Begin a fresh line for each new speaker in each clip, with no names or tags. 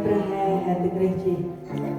Ate Gracie. Amen.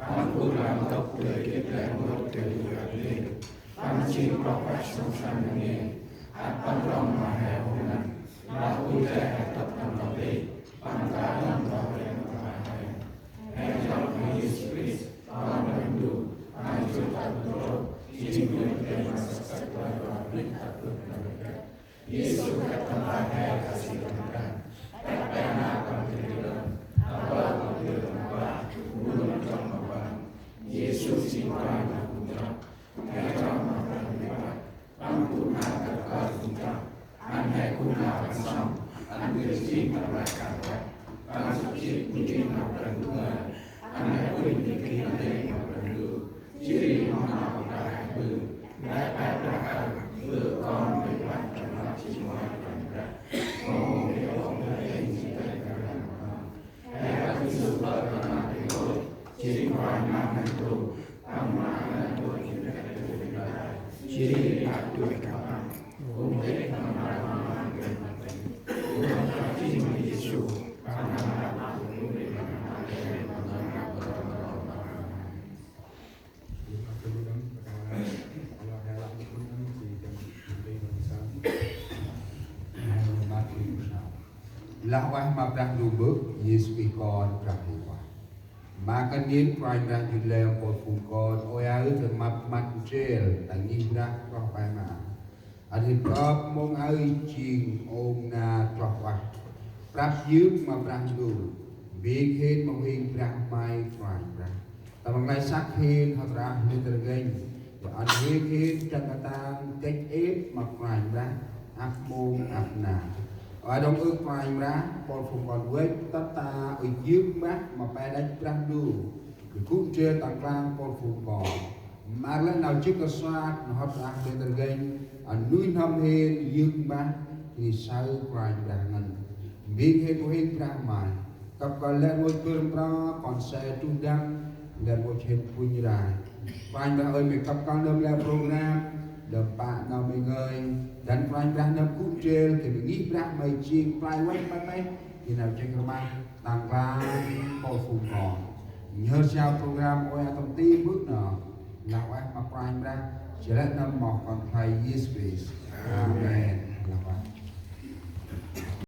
Con cú làm tộc đời kiếp lệ một từ lửa lên. Văn chi có phải sông săn nghe. Văn rong mà heo nặng. Là u trẻ tập tâm lòng đi. Văn cá tâm lòng lên mà heo. Heo dọc như Christ. Con mình đủ. Ai chú tập đồ. Chỉ nguyện để mà sắc lời và linh tập lực nổi cách. Giêsu các tâm lại heo cả sĩ tâm cảnh. Các bé nào còn thể đơn. Apa còn đưa mà bà. Buồn trong mà bà. Giêsu xin quay mà cùng trong. Hãy cho mà bằng địa bạc. Bằng cụ nào cả cơ cùng trong. Anh hãy cụ nào bằng xong. Anh đưa xin mà lại cả quay. Bằng sự chiếc của chính học lần người. Anh hãy quên những kỹ năng học lần đưa. Chỉ đi nó nào đã hãy bừng. Đã bác đã hãy lựa con để bắt trong nó chỉ ngoài phần ra. Ngô để ông đã hình gì đây cả lần mà. Hãy bắt sự lợi và mạng để ngồi. Chỉ ngoài mạng hành tù. Bằng mạng là tuổi như thế tuổi đời. Chỉ đi đạt tuổi cả mạng. Cũng thế bằng mạng mà mạng gần mặt tình. Cũng là chính là Giêsu. Bằng mạng là cũng để bằng mạng để bằng mạng là bằng mạng.
Lawah mabrah lubuk Yesus ikon prahiwa. Makan yin prime brah judle por fungkon oyaru termap mat jel tangi brah roh paima. Adhit prop mong ai ching om na trohwah. Prah yuk mabrah lu. Big hen mong hing brah mai prime brah. Tamang lai sak hen hatrah litergain. An hing hen chakatang tek ep mak prime brah. Ap mong ap na. Ở đông ước ngoài ra còn phùng còn với tất ta ở dưới mắt mà phải đánh răng đu thì cũng chưa tặng lang còn phùng còn mà lần nào trước có xoa nó hấp ra để tận gây ở núi năm hên dương mắt thì sao ngoài ra ngân biết hết của hết ra mà cặp còn lên ngôi cơm ra còn xe trung đăng lên ngôi trên phun ra ngoài ra ơi mình cặp con lâm lên program đầm bạn nào mình ơi dan prime brah nam cũng treo thì mình nghĩ brah mày chiên prime quay mắt tay thì nào trên cơ mai tăng ra bầu phù còn nhớ sao program ôi thông tin bước nào nào ai mà prime brah chỉ là năm một còn thầy Jesus Amen.